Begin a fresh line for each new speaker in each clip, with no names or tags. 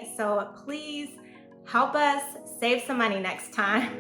So please help us save some money next time.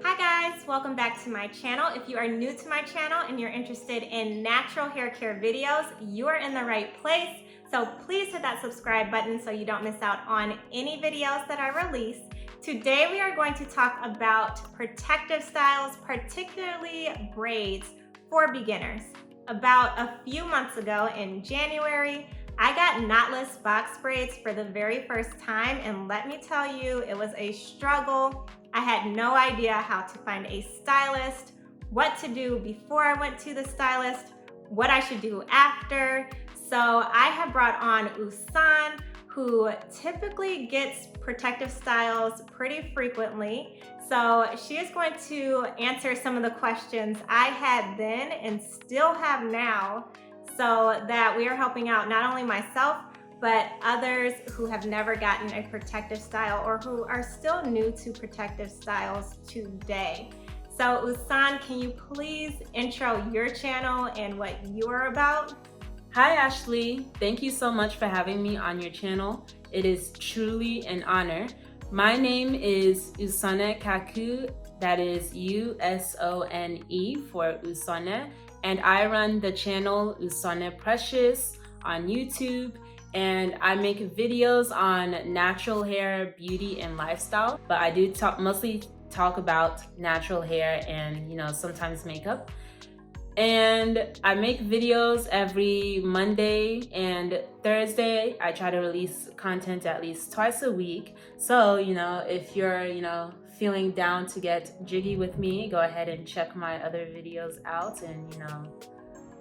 Hi guys, welcome back to my channel. If you are new to my channel and you're interested in natural hair care videos, you are in the right place. So please hit that subscribe button so you don't miss out on any videos that I release. Today we are going to talk about protective styles, particularly braids for beginners. About a few months ago in January, I got knotless box braids for the very first time, and let me tell you, it was a struggle. I had no idea how to find a stylist, what to do before I went to the stylist, what I should do after. So I have brought on Usone, who typically gets protective styles pretty frequently. So she is going to answer some of the questions I had then and still have now, so that we are helping out not only myself, but others who have never gotten a protective style or who are still new to protective styles today. So Usone, can you please intro your channel and what you're about?
Hi Ashley, thank you so much for having me on your channel. It is truly an honor. My name is Usone Kaku, that is U-S-O-N-E for Usone, and I run the channel Usone Precious on YouTube, and I make videos on natural hair, beauty, and lifestyle, but I do mostly talk about natural hair and sometimes makeup. And I make videos every Monday and Thursday. I try to release content at least twice a week. So, if you're, feeling down to get jiggy with me, go ahead and check my other videos out and,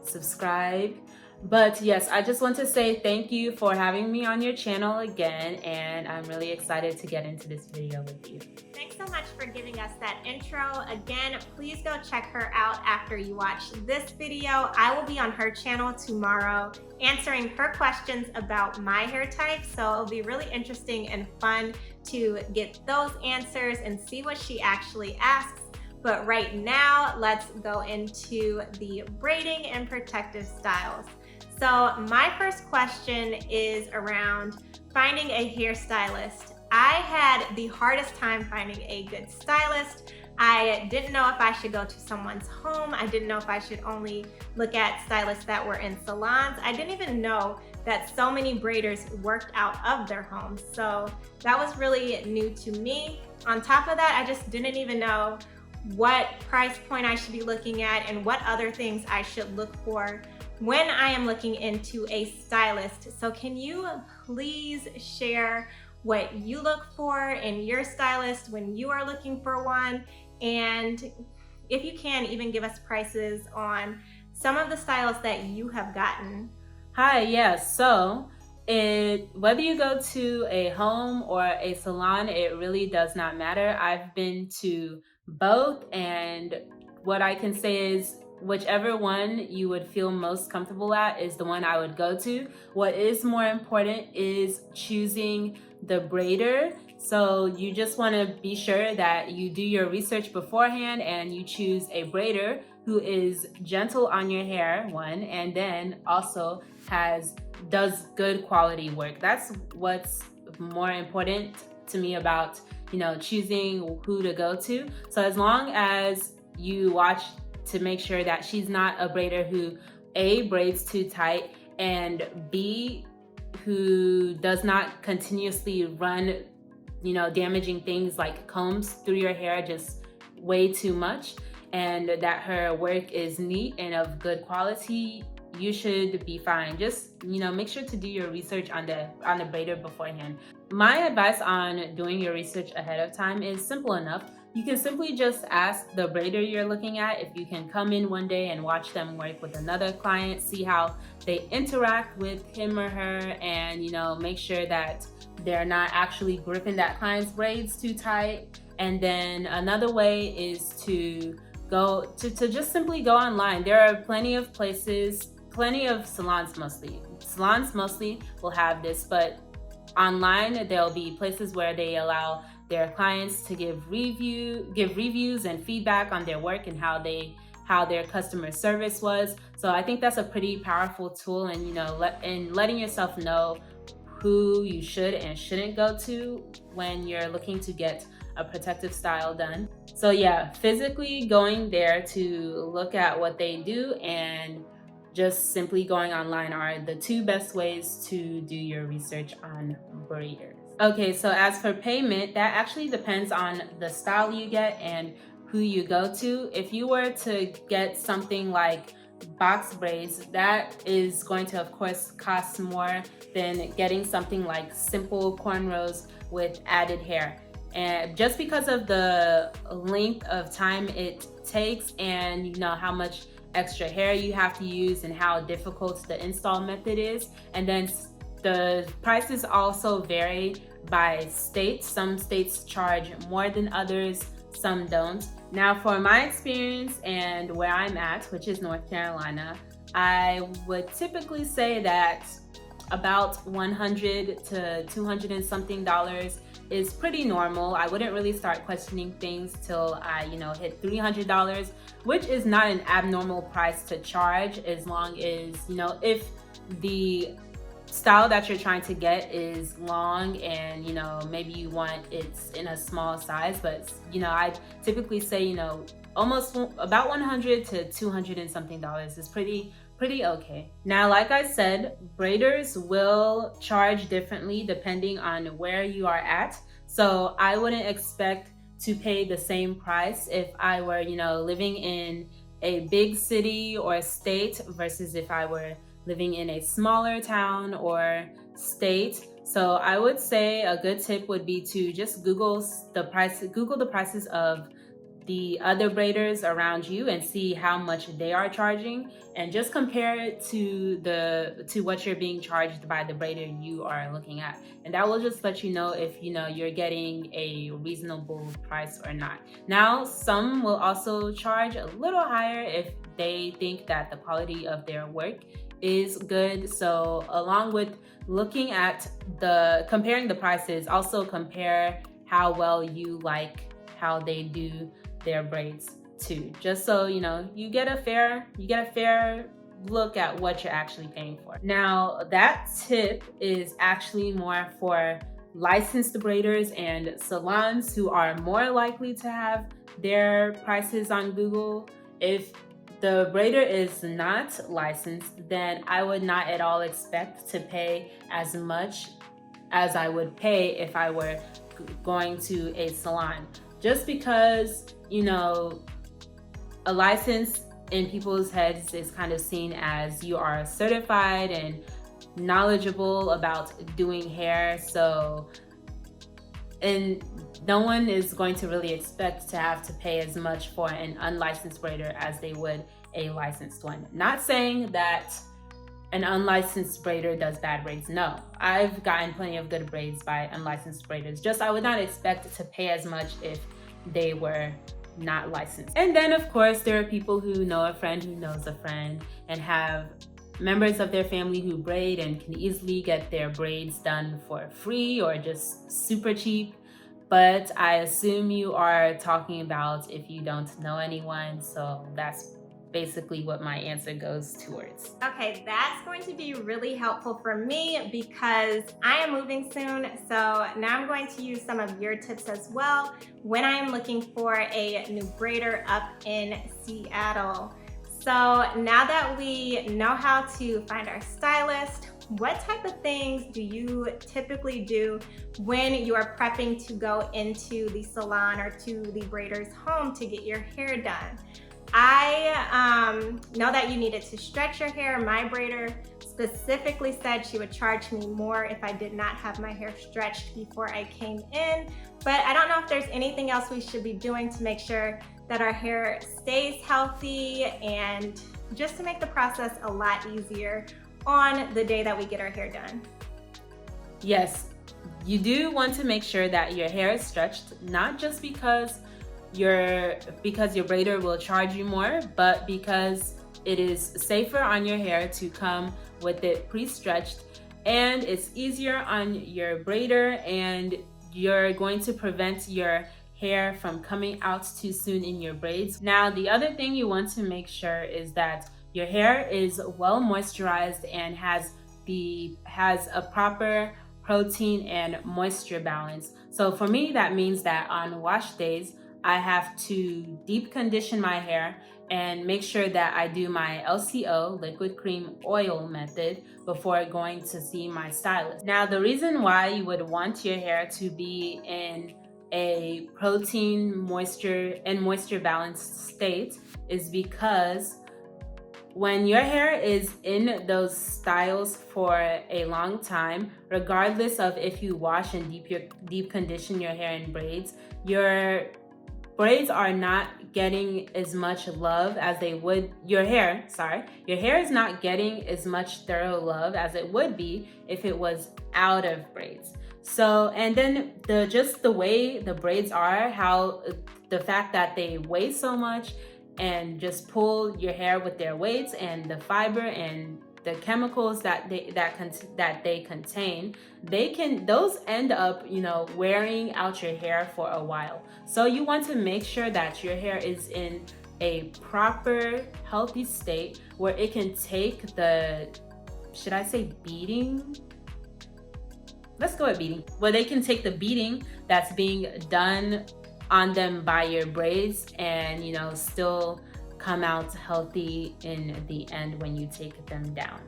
subscribe. But yes, I just want to say thank you for having me on your channel again, and I'm really excited to get into this video with you.
Thanks so much for giving us that intro. Again, please go check her out after you watch this video. I will be on her channel tomorrow answering her questions about my hair type, so it'll be really interesting and fun to get those answers and see what she actually asks. But right now, let's go into the braiding and protective styles. So my first question is around finding a hairstylist. I had the hardest time finding a good stylist. I didn't know if I should go to someone's home. I didn't know if I should only look at stylists that were in salons. I didn't even know that so many braiders worked out of their homes. So that was really new to me. On top of that, I just didn't even know what price point I should be looking at and what other things I should look for when I am looking into a stylist. So can you please share what you look for in your stylist when you are looking for one? And if you can, even give us prices on some of the styles that you have gotten.
Hi, yes. So whether you go to a home or a salon, it really does not matter. I've been to both, and what I can say is whichever one you would feel most comfortable at is the one I would go to. What is more important is choosing the braider. So you just want to be sure that you do your research beforehand and you choose a braider who is gentle on your hair, one, and then also does good quality work. That's what's more important to me about choosing who to go to. So as long as you watch to make sure that she's not a braider who A, braids too tight, and B, who does not continuously run damaging things like combs through your hair just way too much, and that her work is neat and of good quality, you should be fine. Just make sure to do your research on the braider beforehand. My advice on doing your research ahead of time is simple enough. You can simply just ask the braider you're looking at if you can come in one day and watch them work with another client, see how they interact with him or her, and make sure that they're not actually gripping that client's braids too tight. And then another way is to just simply go online. There are plenty of places, plenty of salons mostly. Salons mostly will have this, but online there'll be places where they allow their clients to give reviews and feedback on their work and how how their customer service was. So I think that's a pretty powerful tool, and letting yourself know who you should and shouldn't go to when you're looking to get a protective style done. So yeah, physically going there to look at what they do and just simply going online are the two best ways to do your research on braiders. Okay, so as for payment, that actually depends on the style you get and who you go to. If you were to get something like box braids, that is going to of course cost more than getting something like simple cornrows with added hair. And just because of the length of time it takes, and how much extra hair you have to use and how difficult the install method is. And then the prices also vary by state. Some states charge more than others, some don't. Now for my experience and where I'm at, which is North Carolina, I would typically say that about $100 to $200 and something is pretty normal. I wouldn't really start questioning things till I, hit $300, which is not an abnormal price to charge, as long as, if the style that you're trying to get is long and, maybe you want it's in a small size. But, I typically say, almost about $100 to $200 and something is pretty okay. Now, like I said, braiders will charge differently depending on where you are at. So I wouldn't expect to pay the same price if I were, living in a big city or state versus if I were living in a smaller town or state. So I would say a good tip would be to just Google the prices of the other braiders around you and see how much they are charging, and just compare it to what you're being charged by the braider you are looking at, and that will just let you know if you're getting a reasonable price or not. Now, some will also charge a little higher if they think that the quality of their work is good. So along with looking at comparing the prices, also compare how well you like how they do their braids too, just so you get a fair look at what you're actually paying for. Now, that tip is actually more for licensed braiders and salons who are more likely to have their prices on Google. If the braider is not licensed, then I would not at all expect to pay as much as I would pay if I were going to a salon, just because a license in people's heads is kind of seen as you are certified and knowledgeable about doing hair. So, and no one is going to really expect to have to pay as much for an unlicensed braider as they would a licensed one. Not saying that an unlicensed braider does bad braids. No, I've gotten plenty of good braids by unlicensed braiders. Just I would not expect to pay as much if they were not licensed. And then of course there are people who know a friend who knows a friend and have members of their family who braid and can easily get their braids done for free or just super cheap. But I assume you are talking about if you don't know anyone, so that's basically what my answer goes towards.
Okay, that's going to be really helpful for me because I am moving soon. So now I'm going to use some of your tips as well when I am looking for a new braider up in Seattle. So now that we know how to find our stylist, what type of things do you typically do when you are prepping to go into the salon or to the braider's home to get your hair done? I know that you needed to stretch your hair. My braider specifically said she would charge me more if I did not have my hair stretched before I came in. But I don't know if there's anything else we should be doing to make sure that our hair stays healthy and just to make the process a lot easier on the day that we get our hair done.
Yes, you do want to make sure that your hair is stretched, not just because your braider will charge you more, but because it is safer on your hair to come with it pre-stretched, and it's easier on your braider, and you're going to prevent your hair from coming out too soon in your braids. Now, the other thing you want to make sure is that your hair is well moisturized and has a proper protein and moisture balance. So for me, that means that on wash days, I have to deep condition my hair and make sure that I do my LCO, liquid cream oil method, before going to see my stylist. Now, the reason why you would want your hair to be in a protein, moisture balanced state is because when your hair is in those styles for a long time, regardless of if you wash and deep condition your hair in braids, your braids are not getting as much love as they would, your hair is not getting as much thorough love as it would be if it was out of braids. So, and then the way the braids are, how the fact that they weigh so much and just pull your hair with their weights, and the fiber and the chemicals that they contain, those end up, wearing out your hair for a while. So you want to make sure that your hair is in a proper, healthy state where it can take should I say beating? Let's go with beating. Where they can take the beating that's being done on them by your braids and, still come out healthy in the end when you take them down.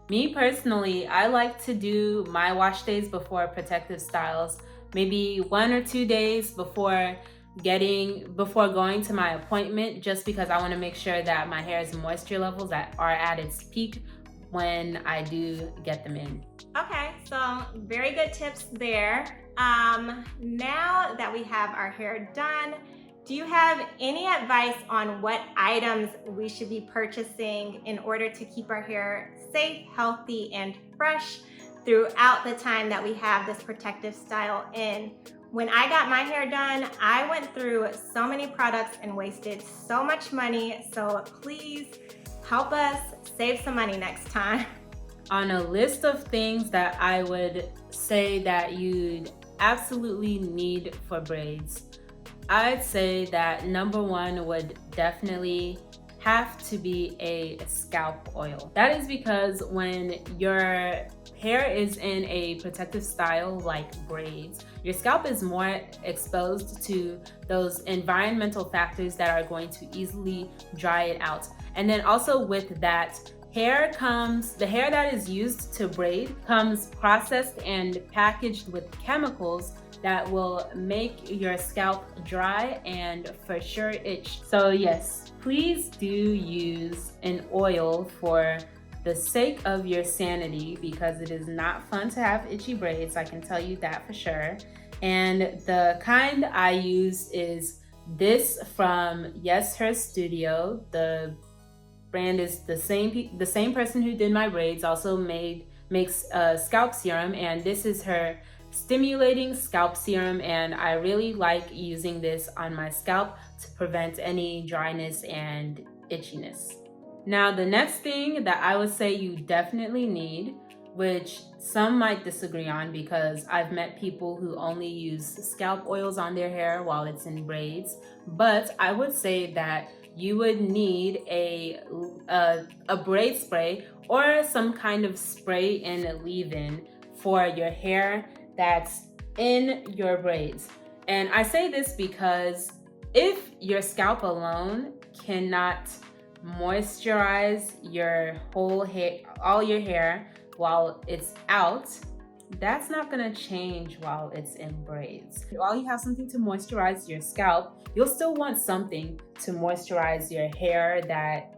Me personally, I like to do my wash days before protective styles, maybe 1 or 2 days before going to my appointment, just because I want to make sure that my hair's moisture levels are at its peak when I do get them in.
Okay, so very good tips there. Now that we have our hair done, do you have any advice on what items we should be purchasing in order to keep our hair safe, healthy, and fresh throughout the time that we have this protective style in? When I got my hair done, I went through so many products and wasted so much money. So please help us save some money next time.
On a list of things that I would say that you'd absolutely need for braids, I'd say that number 1 would definitely have to be a scalp oil. That is because when your hair is in a protective style like braids, your scalp is more exposed to those environmental factors that are going to easily dry it out. And then also with that, the hair that is used to braid comes processed and packaged with chemicals that will make your scalp dry and for sure itch. So yes, please do use an oil for the sake of your sanity, because it is not fun to have itchy braids, I can tell you that for sure. And the kind I use is this from Yes Her Studio. The brand is the same person who did my braids also makes a scalp serum, and this is her stimulating scalp serum, and I really like using this on my scalp to prevent any dryness and itchiness. Now, the next thing that I would say you definitely need, which some might disagree on because I've met people who only use scalp oils on their hair while it's in braids, but I would say that you would need a braid spray or some kind of spray and leave-in for your hair that's in your braids. And I say this because if your scalp alone cannot moisturize your whole hair, all your hair while it's out, that's not gonna change while it's in braids. While you have something to moisturize your scalp, you'll still want something to moisturize your hair that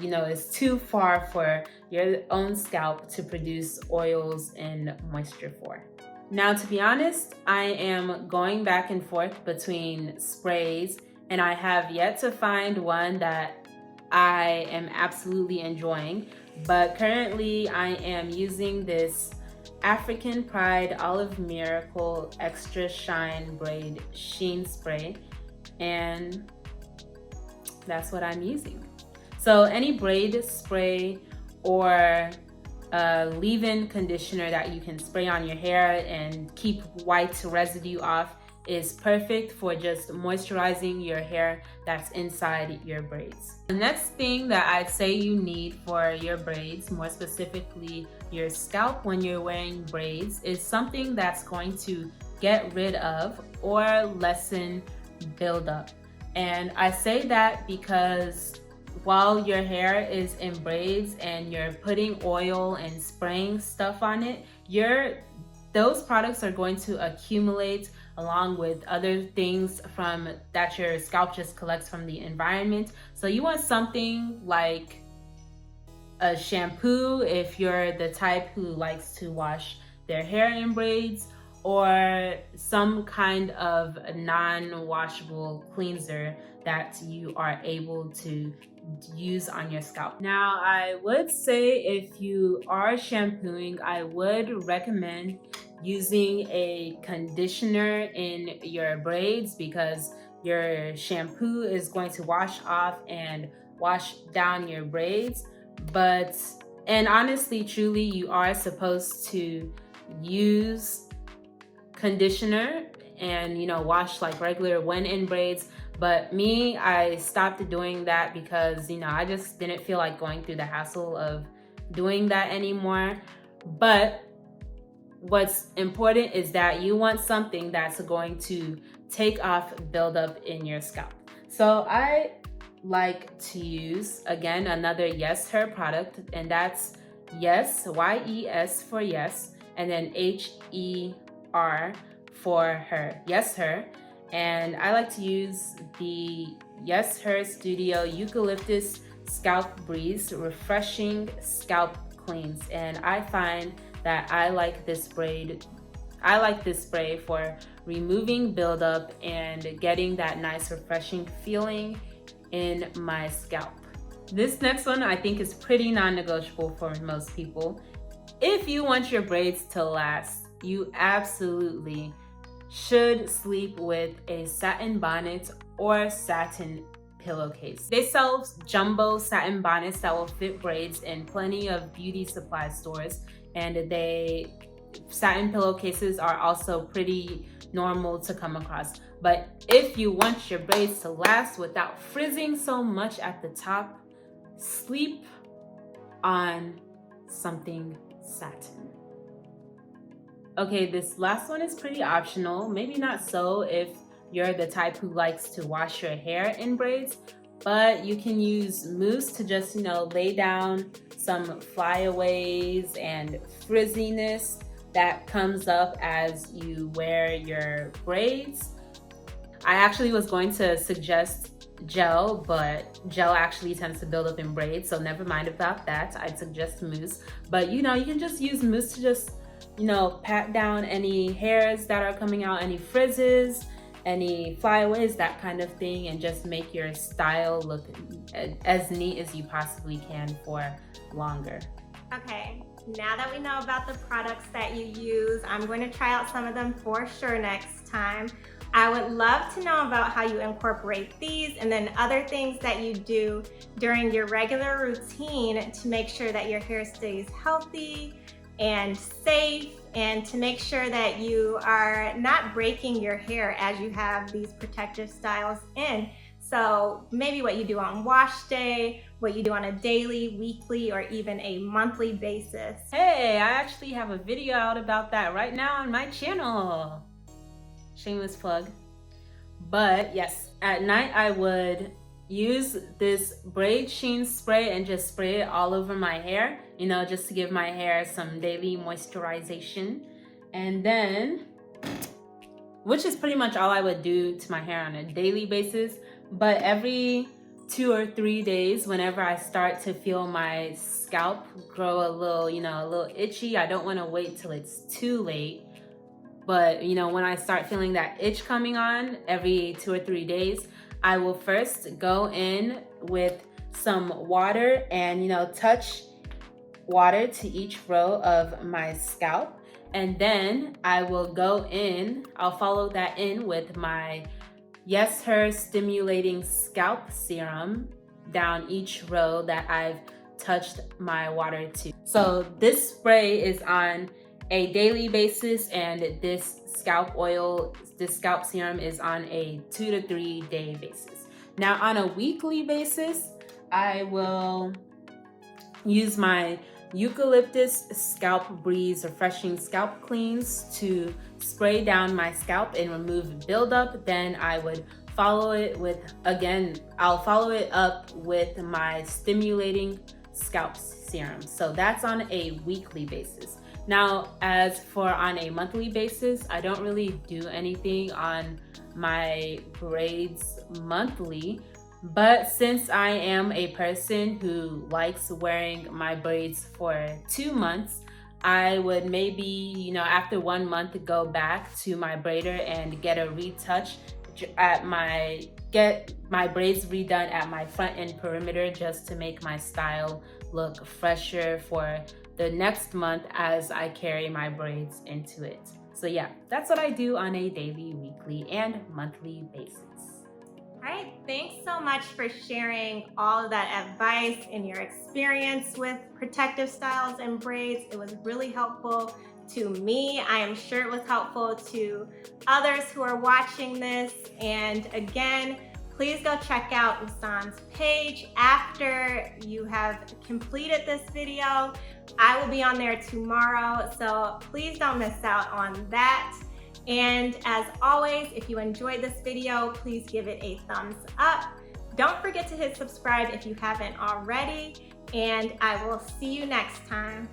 is too far for your own scalp to produce oils and moisture for. Now, to be honest, I am going back and forth between sprays, and I have yet to find one that I am absolutely enjoying. But currently I am using this African Pride Olive Miracle Extra Shine Braid Sheen Spray, and that's what I'm using. So any braid spray or leave-in conditioner that you can spray on your hair and keep white residue off is perfect for just moisturizing your hair that's inside your braids. The next thing that I'd say you need for your braids, more specifically your scalp when you're wearing braids, is something that's going to get rid of or lessen buildup. And I say that because while your hair is in braids and you're putting oil and spraying stuff on it, those products are going to accumulate along with other things from that your scalp just collects from the environment. So you want something like a shampoo if you're the type who likes to wash their hair in braids, or some kind of non-washable cleanser that you are able to use on your scalp. Now, I would say if you are shampooing, I would recommend using a conditioner in your braids, because your shampoo is going to wash off and wash down your braids. And honestly, truly, you are supposed to use conditioner and wash like regular when in braids. But me, I stopped doing that because I just didn't feel like going through the hassle of doing that anymore. But what's important is that you want something that's going to take off buildup in your scalp. So I like to use, again, another Yes Her product, and that's Yes, Y-E-S for yes, and then H-E-R for her, Yes Her. And I like to use the Yes Her Studio Eucalyptus Scalp Breeze Refreshing Scalp Cleans. And I find that I like this spray for removing buildup and getting that nice refreshing feeling in my scalp. This next one I think is pretty non-negotiable for most people. If you want your braids to last, you absolutely should sleep with a satin bonnet or satin pillowcase. They sell jumbo satin bonnets that will fit braids in plenty of beauty supply stores, and satin pillowcases are also pretty normal to come across. But if you want your braids to last without frizzing so much at the top, sleep on something satin. Okay, this last one is pretty optional. Maybe not so if you're the type who likes to wash your hair in braids, but you can use mousse to just, lay down some flyaways and frizziness that comes up as you wear your braids. I actually was going to suggest gel, but gel actually tends to build up in braids, so never mind about that. I'd suggest mousse, but you can just use mousse to just pat down any hairs that are coming out, any frizzes, any flyaways, that kind of thing, and just make your style look as neat as you possibly can for longer.
Okay, now that we know about the products that you use, I'm going to try out some of them for sure next time. I would love to know about how you incorporate these and then other things that you do during your regular routine to make sure that your hair stays healthy and safe, and to make sure that you are not breaking your hair as you have these protective styles in. So maybe what you do on wash day, what you do on a daily, weekly, or even a monthly basis.
Hey, I actually have a video out about that right now on my channel. Shameless plug. But yes, at night I would use this braid sheen spray and just spray it all over my hair, just to give my hair some daily moisturization. And then, which is pretty much all I would do to my hair on a daily basis, but every 2 or 3 days, whenever I start to feel my scalp grow a little itchy, I don't want to wait till it's too late. But when I start feeling that itch coming on every 2 or 3 days, I will first go in with some water and touch water to each row of my scalp. And then I will I'll follow that in with my Yes Her Stimulating Scalp Serum down each row that I've touched my water to. So this spray is on a daily basis, and this scalp serum is on a 2 to 3 day basis. Now on a weekly basis, I will use my Eucalyptus Scalp Breeze Refreshing Scalp Cleans to spray down my scalp and remove buildup. Then I would follow it with, I'll follow it up with my Stimulating Scalp Serum. So that's on a weekly basis. Now, as for on a monthly basis, I don't really do anything on my braids monthly. But since I am a person who likes wearing my braids for 2 months, I would maybe, after 1 month, go back to my braider and get a retouch get my braids redone at my front end perimeter, just to make my style look fresher for the next month as I carry my braids into it. So yeah, that's what I do on a daily, weekly, and monthly basis.
All right, thanks so much for sharing all of that advice and your experience with protective styles and braids. It was really helpful to me. I am sure it was helpful to others who are watching this. And again, please go check out Usone's page after you have completed this video. I will be on there tomorrow, so please don't miss out on that. And as always, if you enjoyed this video, please give it a thumbs up. Don't forget to hit subscribe if you haven't already, and I will see you next time.